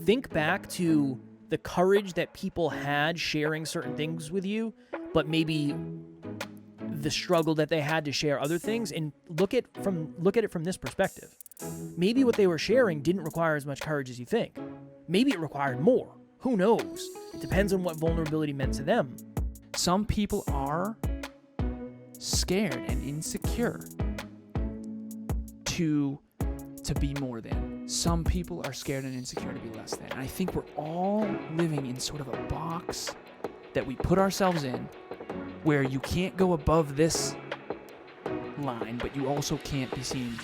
think back to the courage that people had sharing certain things with you, but maybe the struggle that they had to share other things, and look at it from this perspective. Maybe what they were sharing didn't require as much courage as you think. Maybe it required more. Who knows? It depends on what vulnerability meant to them. Some people are scared and insecure to be more than. Some people are scared and insecure to be less than. And I think we're all living in sort of a box that we put ourselves in, where you can't go above this line, but you also can't be seen.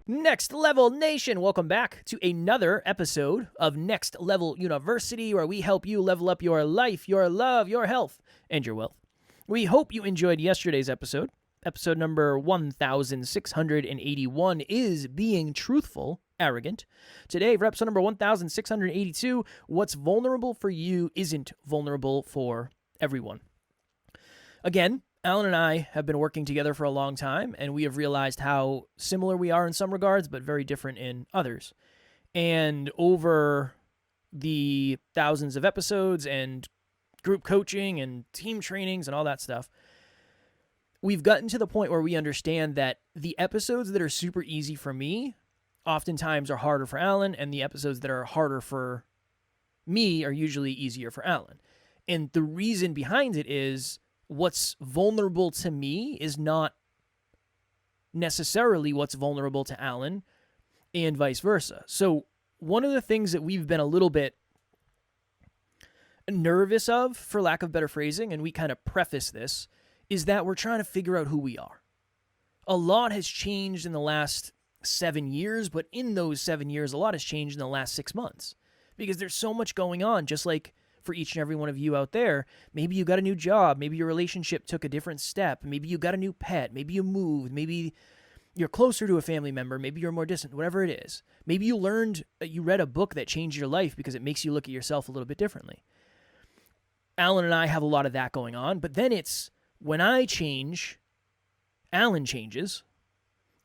Next Level Nation, welcome back to another episode of Next Level University, where we help you level up your life, your love, your health, and your wealth. We hope you enjoyed yesterday's episode. Episode number 1681 is Being Truthful, Arrogant. Today, for episode number 1682, what's vulnerable for you isn't vulnerable for everyone. Again, Alan and I have been working together for a long time, and we have realized how similar we are in some regards, but very different in others. And over the thousands of episodes and group coaching and team trainings and all that stuff, we've gotten to the point where we understand that the episodes that are super easy for me oftentimes are harder for Alan, and the episodes that are harder for me are usually easier for Alan. And the reason behind it is what's vulnerable to me is not necessarily what's vulnerable to Alan, and vice versa. So one of the things that we've been a little bit nervous of, for lack of better phrasing, and we kind of preface this, is that we're trying to figure out who we are. A lot has changed in the last 7 years, but in those 7 years, a lot has changed in the last 6 months. Because there's so much going on, just like for each and every one of you out there. Maybe you got a new job, maybe your relationship took a different step, maybe you got a new pet, maybe you moved, maybe you're closer to a family member, maybe you're more distant, whatever it is. Maybe you read a book that changed your life because it makes you look at yourself a little bit differently. Alan and I have a lot of that going on, but then it's when I change, Alan changes.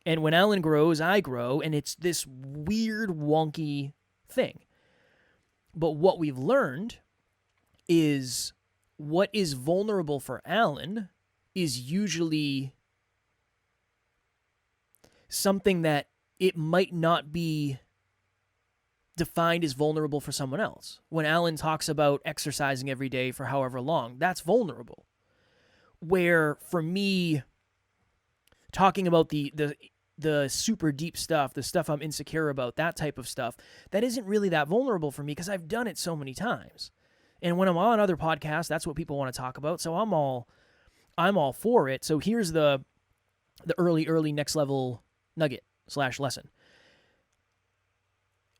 And when Alan grows, I grow. And it's this weird, wonky thing. But what we've learned is what is vulnerable for Alan is usually something that it might not be defined as vulnerable for someone else. When Alan talks about exercising every day for however long, that's vulnerable. Where for me, talking about the super deep stuff, the stuff I'm insecure about, that type of stuff, that isn't really that vulnerable for me because I've done it so many times. And when I'm on other podcasts, that's what people want to talk about. So I'm all for it. So here's the early next level nugget / lesson.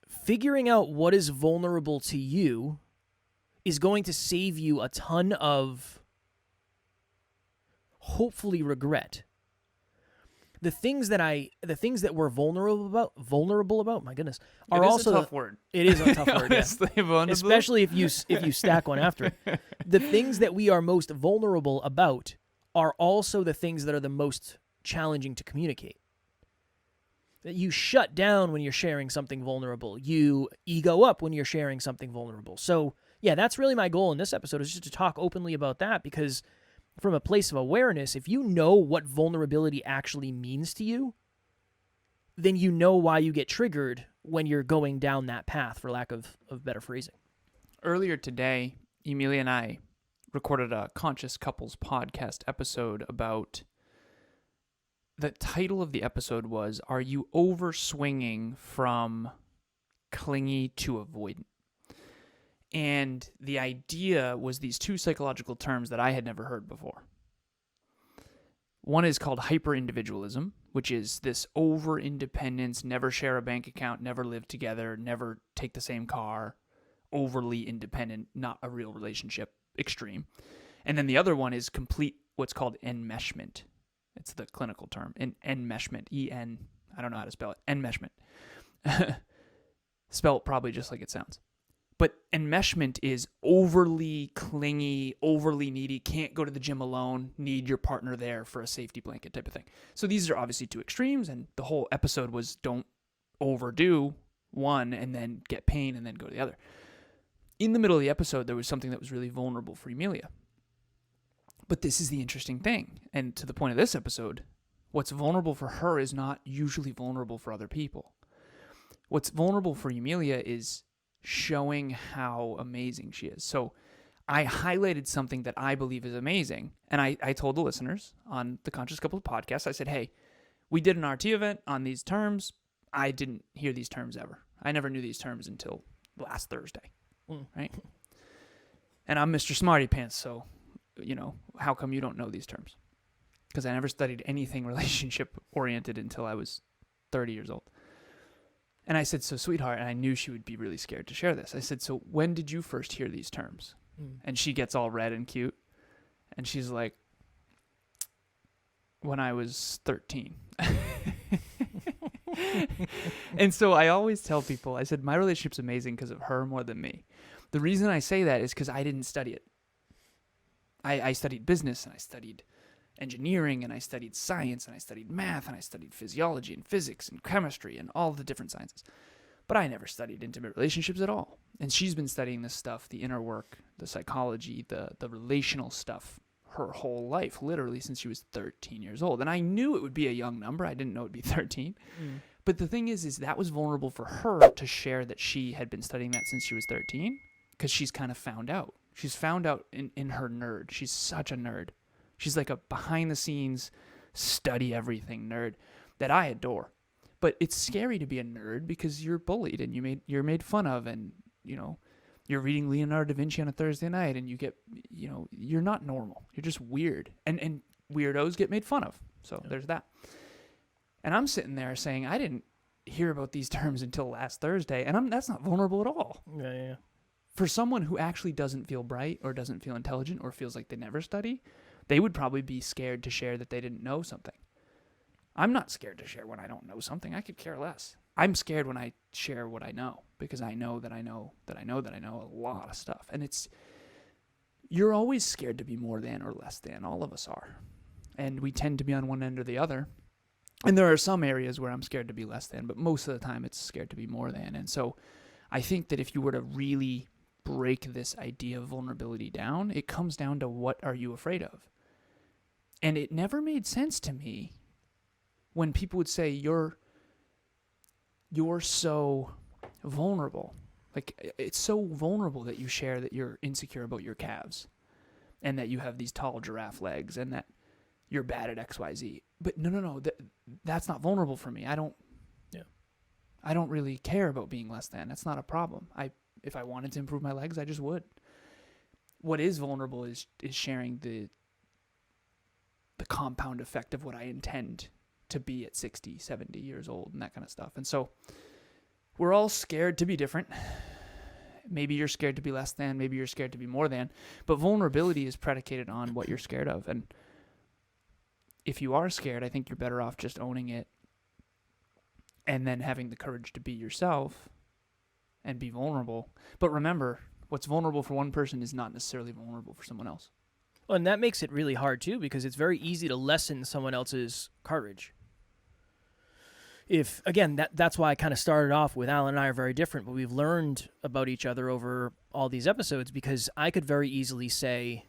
Figuring out what is vulnerable to you is going to save you a ton of hopefully regret. The things that we're vulnerable about, my goodness, are also a tough word. It is a tough word, Honestly, yeah. Especially if you stack one after it. The things that we are most vulnerable about are also the things that are the most challenging to communicate. That you shut down when you're sharing something vulnerable. You ego up when you're sharing something vulnerable. So, yeah, that's really my goal in this episode, is just to talk openly about that, because from a place of awareness, if you know what vulnerability actually means to you, then you know why you get triggered when you're going down that path, for lack of better phrasing. Earlier today, Emilia and I recorded a Conscious Couples podcast episode about, the title of the episode was, Are You Overswinging from Clingy to Avoidant? And the idea was these two psychological terms that I had never heard before. One is called hyper-individualism, which is this over-independence, never share a bank account, never live together, never take the same car, overly independent, not a real relationship, extreme. And then the other one is complete, what's called enmeshment. It's the clinical term. Enmeshment, E-N, I don't know how to spell it, enmeshment. Spelled probably just like it sounds. But enmeshment is overly clingy, overly needy, can't go to the gym alone, need your partner there for a safety blanket type of thing. So these are obviously two extremes, and the whole episode was don't overdo one and then get pain and then go to the other. In the middle of the episode, there was something that was really vulnerable for Emilia. But this is the interesting thing. And to the point of this episode, what's vulnerable for her is not usually vulnerable for other people. What's vulnerable for Emilia is showing how amazing she is. So I highlighted something that I believe is amazing. And I told the listeners on the Conscious Couples podcast, I said, hey, we did an RT event on these terms. I didn't hear these terms ever. I never knew these terms until last Thursday, right? And I'm Mr. Smarty Pants, so, how come you don't know these terms? Because I never studied anything relationship-oriented until I was 30 years old. And I said, so, sweetheart, and I knew she would be really scared to share this. I said, so when did you first hear these terms? And she gets all red and cute, and she's like, when I was 13. And so I always tell people, I said, my relationship's amazing because of her more than me. The reason I say that is because I didn't study it. I studied business, and I studied engineering, and I studied science, and I studied math, and I studied physiology and physics and chemistry and all the different sciences. But I never studied intimate relationships at all. And she's been studying this stuff, the inner work, the psychology, the relational stuff, her whole life, literally since she was 13 years old. And I knew it would be a young number. I didn't know it would be 13. But the thing is that was vulnerable for her to share that she had been studying that since she was 13, because she's kind of found out. She's found out in her nerd. She's such a nerd. She's like a behind-the-scenes, study everything nerd that I adore. But it's scary to be a nerd because you're bullied and you're made fun of, and you're reading Leonardo da Vinci on a Thursday night, and you get you're not normal. You're just weird, and weirdos get made fun of. So there's that. And I'm sitting there saying I didn't hear about these terms until last Thursday, and that's not vulnerable at all. Yeah. For someone who actually doesn't feel bright or doesn't feel intelligent or feels like they never study, they would probably be scared to share that they didn't know something. I'm not scared to share when I don't know something. I could care less. I'm scared when I share what I know, because I know that I know that I know that I know a lot of stuff. And you're always scared to be more than or less than. All of us are. And we tend to be on one end or the other. And there are some areas where I'm scared to be less than, but most of the time it's scared to be more than. And so I think that if you were to really break this idea of vulnerability down, it comes down to, what are you afraid of? And it never made sense to me when people would say, you're so vulnerable. Like, it's so vulnerable that you share that you're insecure about your calves and that you have these tall giraffe legs and that you're bad at XYZ. But no, that's not vulnerable for me. I don't really care about being less than. That's not a problem. If I wanted to improve my legs, I just would. What is vulnerable is sharing the compound effect of what I intend to be at 60, 70 years old and that kind of stuff. And so we're all scared to be different. Maybe you're scared to be less than, maybe you're scared to be more than, but vulnerability is predicated on what you're scared of. And if you are scared, I think you're better off just owning it and then having the courage to be yourself and be vulnerable. But remember, what's vulnerable for one person is not necessarily vulnerable for someone else. Well, and that makes it really hard, too, because it's very easy to lessen someone else's courage. That's why I kind of started off with Alan and I are very different, but we've learned about each other over all these episodes, because I could very easily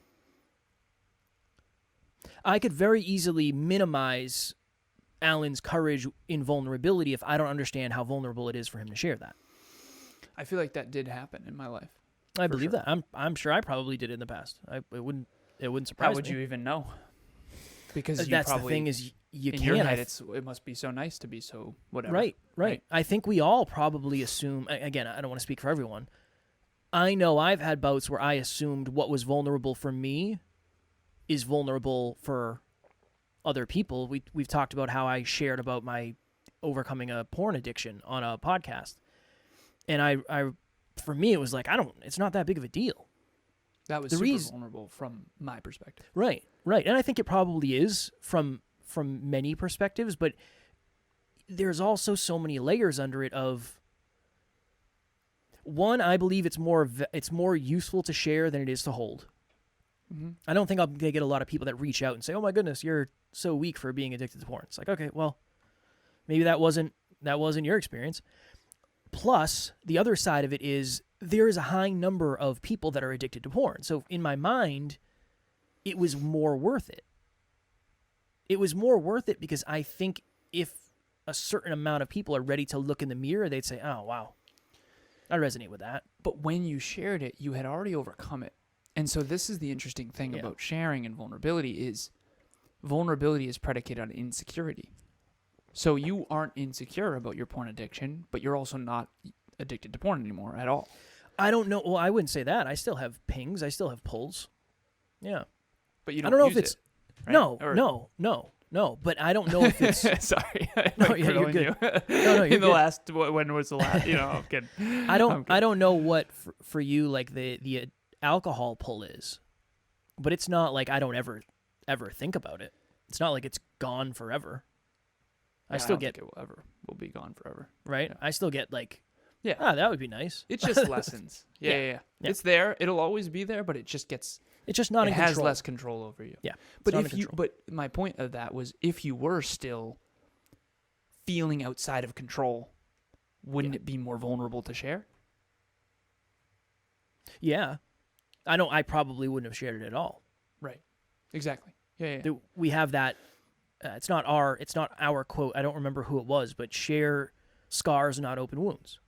minimize Alan's courage in vulnerability if I don't understand how vulnerable it is for him to share that. I feel like that did happen in my life. I believe that. I'm sure I probably did it in the past. It wouldn't surprise me. How would you even know? Because that's the thing, is you in can't. Your head, it must be so nice to be so whatever. Right. I think we all probably assume. Again, I don't want to speak for everyone. I know I've had bouts where I assumed what was vulnerable for me is vulnerable for other people. We've talked about how I shared about my overcoming a porn addiction on a podcast, and I for me it was like, it's not that big of a deal. That was super vulnerable from my perspective. Right. And I think it probably is from many perspectives, but there's also so many layers under it of, one, I believe it's more useful to share than it is to hold. Mm-hmm. I don't think I'm going to get a lot of people that reach out and say, oh my goodness, you're so weak for being addicted to porn. It's like, okay, well, maybe that wasn't your experience. Plus, the other side of it is there is a high number of people that are addicted to porn. So in my mind, it was more worth it. It was more worth it because I think if a certain amount of people are ready to look in the mirror, they'd say, oh, wow, I resonate with that. But when you shared it, you had already overcome it. And so this is the interesting thing Yeah. about sharing and vulnerability is vulnerability is predicated on insecurity. So you aren't insecure about your porn addiction, but you're also not addicted to porn anymore at all. I don't know. Well, I wouldn't say that. I still have pings. I still have pulls. Yeah. But you I don't, don't know use if it's... it, right? No, Or- No, but I don't know if it's... Sorry. No, yeah, you're good. No, you're In the good. last, when was the last, I'm kidding. I don't know what for you like the alcohol pull is, but it's not like I don't ever think about it. It's not like it's gone forever. I still don't get think it will be gone forever. right. Yeah. I still get like, Yeah. that would be nice. It's just lessons. Yeah. Yeah. Yeah. It's there. It'll always be there, but it just gets... It's just not it in has control. less control over you. Yeah, But not in if you, control. but my point of that was, if you were still feeling outside of control, wouldn't it be more vulnerable to share? Yeah, I probably wouldn't have shared it at all. Right. Exactly. Yeah. We have that. It's not our quote. I don't remember who it was, but share scars, not open wounds.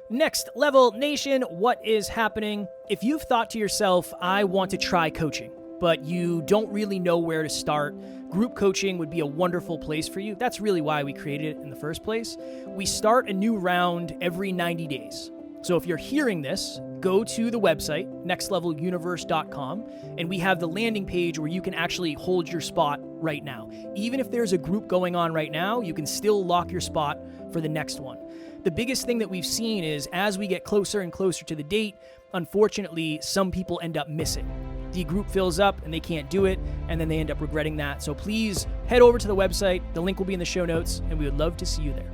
Next Level Nation, what is happening? If you've thought to yourself, I want to try coaching, but you don't really know where to start, group coaching would be a wonderful place for you. That's really why we created it in the first place. We start a new round every 90 days. So if you're hearing this, go to the website, nextleveluniverse.com, and we have the landing page where you can actually hold your spot right now. Even if there's a group going on right now, you can still lock your spot for the next one. The biggest thing that we've seen is as we get closer and closer to the date, unfortunately, some people end up missing. The group fills up and they can't do it, and then they end up regretting that. So please head over to the website. The link will be in the show notes, and we would love to see you there.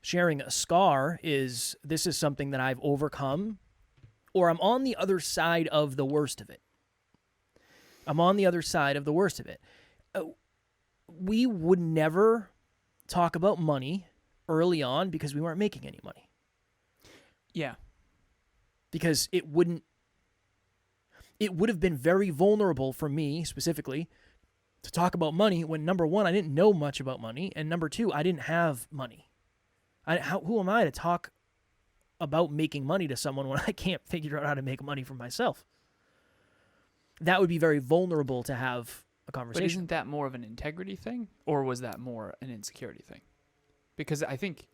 Sharing a scar is something that I've overcome, or I'm on the other side of the worst of it. I'm on the other side of the worst of it. We would never talk about money early on because we weren't making any money. Yeah. Because it would have been very vulnerable for me specifically to talk about money when, number one, I didn't know much about money, and number two, I didn't have money. Who am I to talk about making money to someone when I can't figure out how to make money for myself? That would be very vulnerable to have a conversation. But isn't that more of an integrity thing, or was that more an insecurity thing? Because I think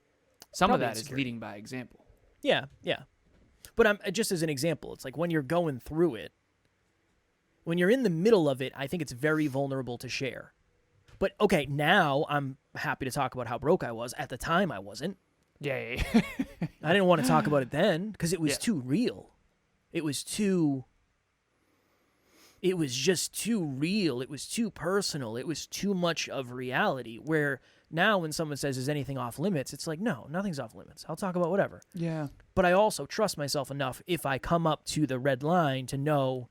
some Probably of that insecurity. is leading by example. Yeah. But I'm just as an example, it's like when you're going through it, when you're in the middle of it, I think it's very vulnerable to share. But okay, now I'm happy to talk about how broke I was. At the time, I wasn't. Yeah. I didn't want to talk about it then because it was Yeah. too real. It was just too real. It was too personal. It was too much of reality. Where now when someone says, is anything off limits? It's like, no, nothing's off limits. I'll talk about whatever. Yeah. But I also trust myself enough if I come up to the red line to know,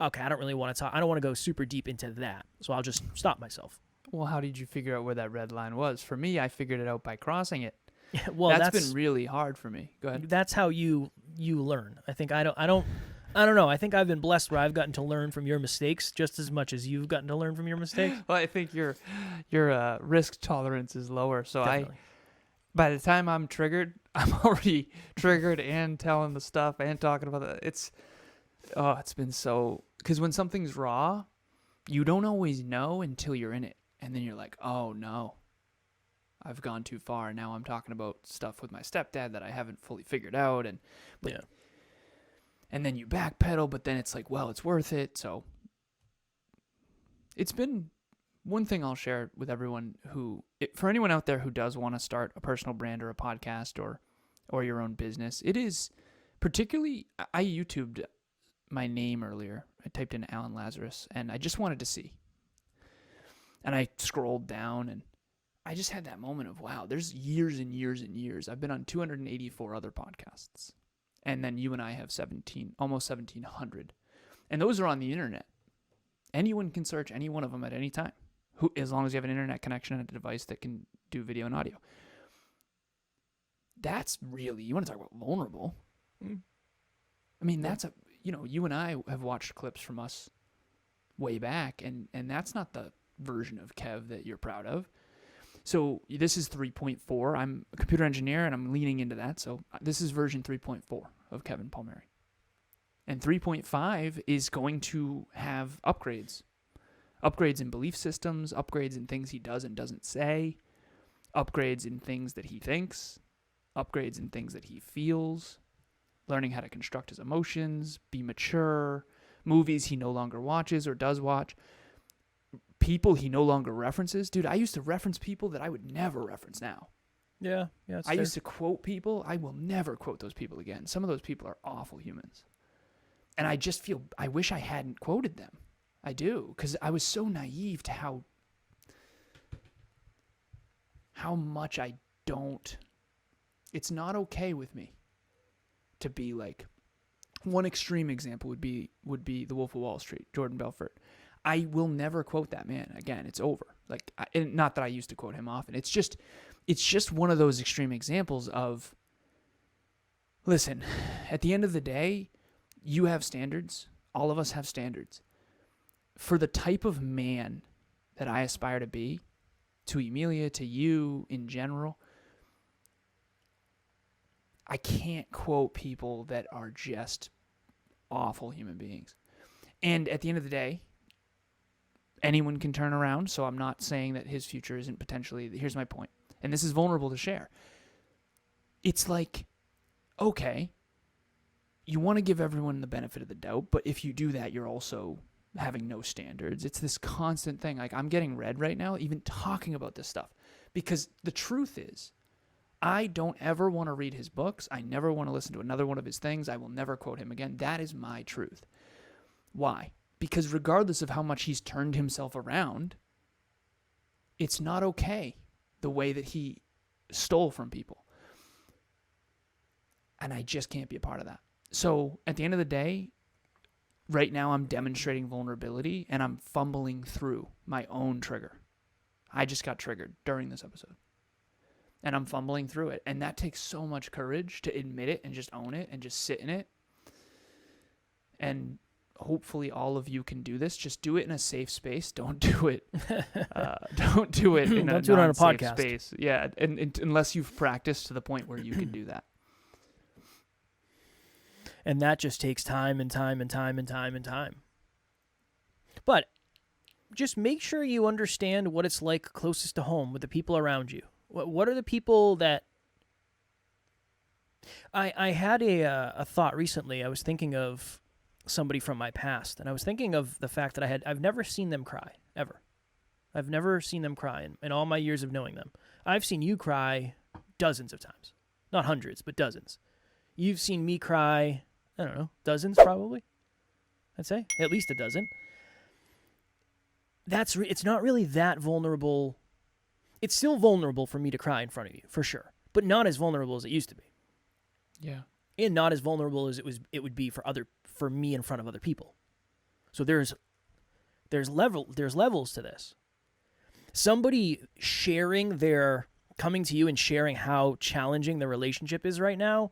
okay, I don't really want to talk. I don't want to go super deep into that. So I'll just stop myself. Well, how did you figure out where that red line was? For me, I figured it out by crossing it. Well, that's been really hard for me. Go ahead. That's how you learn. I think I don't know. I think I've been blessed where I've gotten to learn from your mistakes just as much as you've gotten to learn from your mistakes. Well, I think your risk tolerance is lower. So Definitely. by the time I'm triggered, I'm already triggered and telling the stuff and talking about it. It's been so, because when something's raw, you don't always know until you're in it. And then you're like, oh no, I've gone too far. Now I'm talking about stuff with my stepdad that I haven't fully figured out. And then you backpedal, but then it's like, well, it's worth it. So it's been one thing I'll share with everyone for anyone out there who does want to start a personal brand or a podcast or your own business, it is particularly, I YouTubed my name earlier. I typed in Alan Lazaros and I just wanted to see. And I scrolled down and I just had that moment of, wow, there's years and years and years. I've been on 284 other podcasts. And then you and I have almost 1,700. And those are on the internet. Anyone can search any one of them at any time, as long as you have an internet connection and a device that can do video and audio. that's really, you want to talk about vulnerable. Mm. I mean, that's you and I have watched clips from us way back, and that's not the version of Kev that you're proud of. So this is 3.4. I'm a computer engineer, and I'm leaning into that. So this is version 3.4 of Kevin Palmieri. And 3.5 is going to have upgrades. Upgrades in belief systems, upgrades in things he does and doesn't say, upgrades in things that he thinks, upgrades in things that he feels, learning how to construct his emotions, be mature, movies he no longer watches or does watch, people he no longer references. Dude, I used to reference people that I would never reference now. Yeah. I used to quote people. I will never quote those people again. Some of those people are awful humans. And I just feel, I wish I hadn't quoted them. I do, because I was so naive to how much I don't. It's not okay with me to be like. One extreme example would be The Wolf of Wall Street, Jordan Belfort. I will never quote that man again. It's over. Like, and not that I used to quote him often. It's just one of those extreme examples of. Listen, at the end of the day, you have standards. All of us have standards. For the type of man that I aspire to be, to Emilia, to you in general, I can't quote people that are just awful human beings. And at the end of the day, anyone can turn around, so I'm not saying that his future isn't potentially... Here's my point, and this is vulnerable to share. It's like, okay, you want to give everyone the benefit of the doubt, but if you do that, you're also having no standards. It's this constant thing. Like, I'm getting red right now, even talking about this stuff, because the truth is, I don't ever want to read his books. I never want to listen to another one of his things. I will never quote him again. That is my truth. Why? Because regardless of how much he's turned himself around, it's not okay the way that he stole from people. And I just can't be a part of that. So at the end of the day, right now I'm demonstrating vulnerability and I'm fumbling through my own trigger. I just got triggered during this episode. And I'm fumbling through it. And that takes so much courage to admit it and just own it and just sit in it. And hopefully all of you can do this. Just do it in a safe space. Don't do it. Don't do it in Don't do it on a non-safe podcast. space. Yeah, and unless you've practiced to the point where you can do that. And that just takes time and time and time and time and time. But just make sure you understand what it's like closest to home with the people around you. What are the people that... I had a thought recently. I was thinking of somebody from my past, and I was thinking of the fact that I've never seen them cry, ever. I've never seen them cry in all my years of knowing them. I've seen you cry dozens of times. Not hundreds, but dozens. You've seen me cry, I don't know, dozens probably, I'd say. At least a dozen. It's not really that vulnerable. It's still vulnerable for me to cry in front of you, for sure. But not as vulnerable as it used to be. Yeah. And not as vulnerable as it would be for me in front of other people. So there's levels to this. Somebody coming to you and sharing how challenging the relationship is right now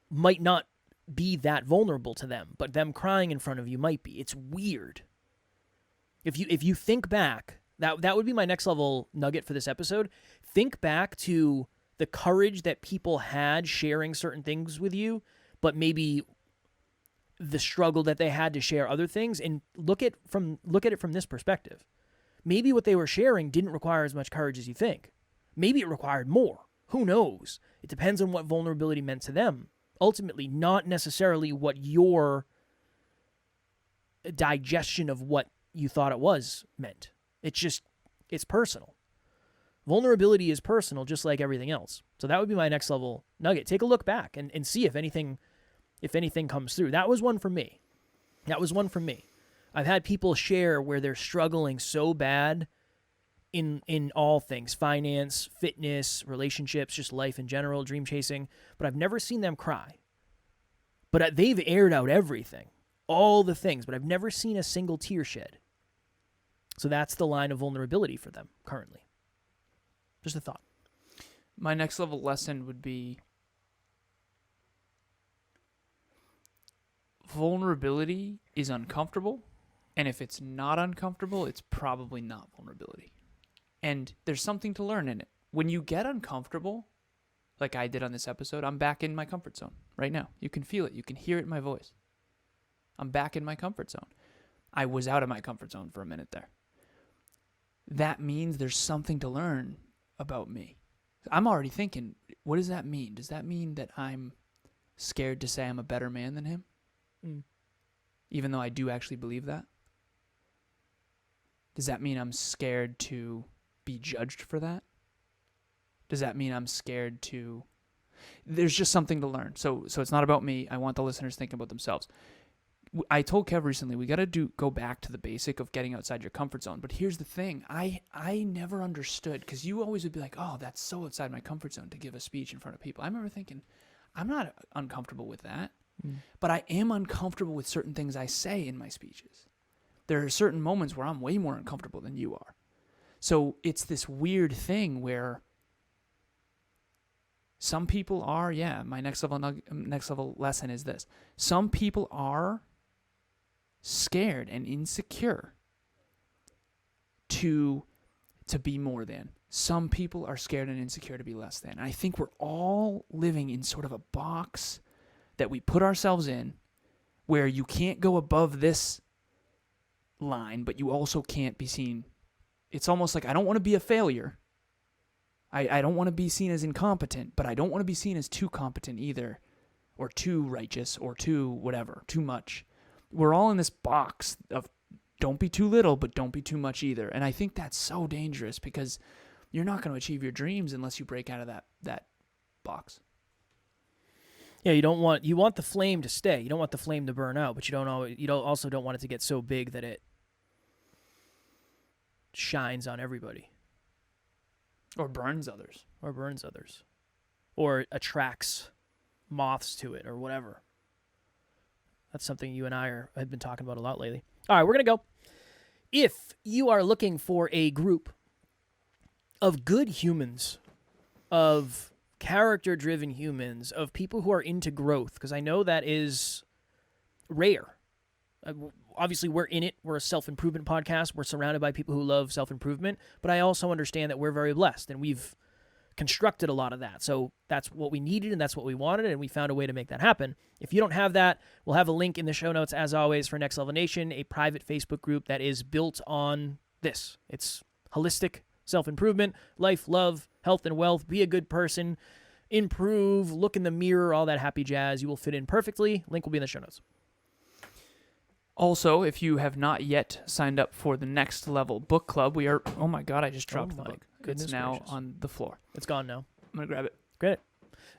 might not be that vulnerable to them, but them crying in front of you might be. It's weird. If you think back, that would be my next level nugget for this episode. Think back to the courage that people had sharing certain things with you, but maybe the struggle that they had to share other things, and look at it from this perspective. Maybe what they were sharing didn't require as much courage as you think. Maybe it required more. Who knows? It depends on what vulnerability meant to them. Ultimately, not necessarily what your digestion of what you thought it was meant. It's personal. Vulnerability is personal, just like everything else. So that would be my next level nugget. Take a look back and see if anything comes through. That was one for me. I've had people share where they're struggling so bad in all things, finance, fitness, relationships, just life in general, dream chasing, but I've never seen them cry. But they've aired out everything, all the things, but I've never seen a single tear shed. So that's the line of vulnerability for them currently. Just a thought. My next level lesson would be vulnerability is uncomfortable, and if it's not uncomfortable, it's probably not vulnerability. And there's something to learn in it. When you get uncomfortable, like I did on this episode, I'm back in my comfort zone right now. You can feel it. You can hear it in my voice. I'm back in my comfort zone. I was out of my comfort zone for a minute there. That means there's something to learn about me. I'm already thinking, what does that mean? Does that mean that I'm scared to say I'm a better man than him? Even though I do actually believe that? Does that mean I'm scared to be judged for that? Does that mean I'm scared to... There's just something to learn. So it's not about me. I want the listeners thinking about themselves. I told Kev recently, we got to go back to the basic of getting outside your comfort zone. But here's the thing. I never understood, because you always would be like, oh, that's so outside my comfort zone to give a speech in front of people. I remember thinking, I'm not uncomfortable with that. But I am uncomfortable with certain things I say in my speeches. There are certain moments where I'm way more uncomfortable than you are. So it's this weird thing where some people are, my next level lesson is this. Some people are scared and insecure to be more than. Some people are scared and insecure to be less than. And I think we're all living in sort of a box that we put ourselves in where you can't go above this line, but you also can't be seen. It's almost like I don't want to be a failure. I don't want to be seen as incompetent, but I don't want to be seen as too competent either, or too righteous, or too whatever, too much. We're all in this box of don't be too little, but don't be too much either. And I think that's so dangerous because you're not going to achieve your dreams unless you break out of that box. Yeah, you want the flame to stay. You don't want the flame to burn out, but you also don't want it to get so big that it shines on everybody. Or burns others. Or attracts moths to it or whatever. That's something you and I have been talking about a lot lately. All right, we're going to go. If you are looking for a group of good humans, of character-driven humans, of people who are into growth, because I know that is rare. Obviously, we're in it. We're a self-improvement podcast. We're surrounded by people who love self-improvement, but I also understand that we're very blessed, and we've constructed a lot of that. So that's what we needed, and that's what we wanted, and we found a way to make that happen. If you don't have that, we'll have a link in the show notes, as always, for Next Level Nation, a private Facebook group that is built on this. It's holistic self-improvement, life, love, health, and wealth. Be a good person, improve, look in the mirror, all that happy jazz. You will fit in perfectly. Link will be in the show notes. Also, if you have not yet signed up for the Next Level Book Club, we are... Oh my God, I just dropped the book. It's now gracious. on the floor. It's gone now. I'm going to grab it. Grab it.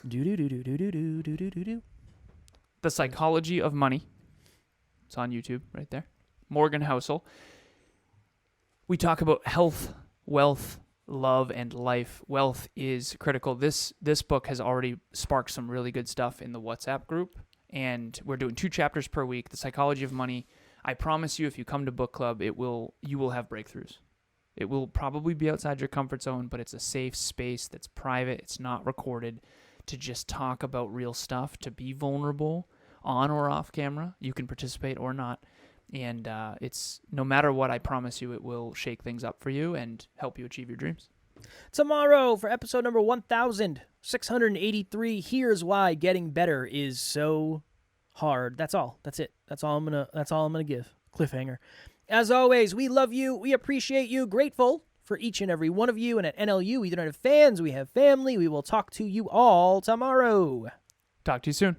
Do-do-do-do-do-do-do-do-do. The Psychology of Money. It's on YouTube right there. Morgan Housel. We talk about health, wealth, love, and life. Wealth is critical. This book has already sparked some really good stuff in the WhatsApp group, and we're doing 2 chapters per week. The Psychology of Money. I promise you, if you come to book club, you will have breakthroughs. It will probably be outside your comfort zone, but it's a safe space that's private. It's not recorded, to just talk about real stuff, to be vulnerable on or off camera. You can participate or not. And it's no matter what, I promise you, it will shake things up for you and help you achieve your dreams. Tomorrow, for episode number 1683, here's why getting better is so hard. That's all. That's it. That's all I'm gonna give. Cliffhanger. As always, we love you. We appreciate you. Grateful for each and every one of you. And at NLU, we don't have fans. We have family. We will talk to you all tomorrow. Talk to you soon.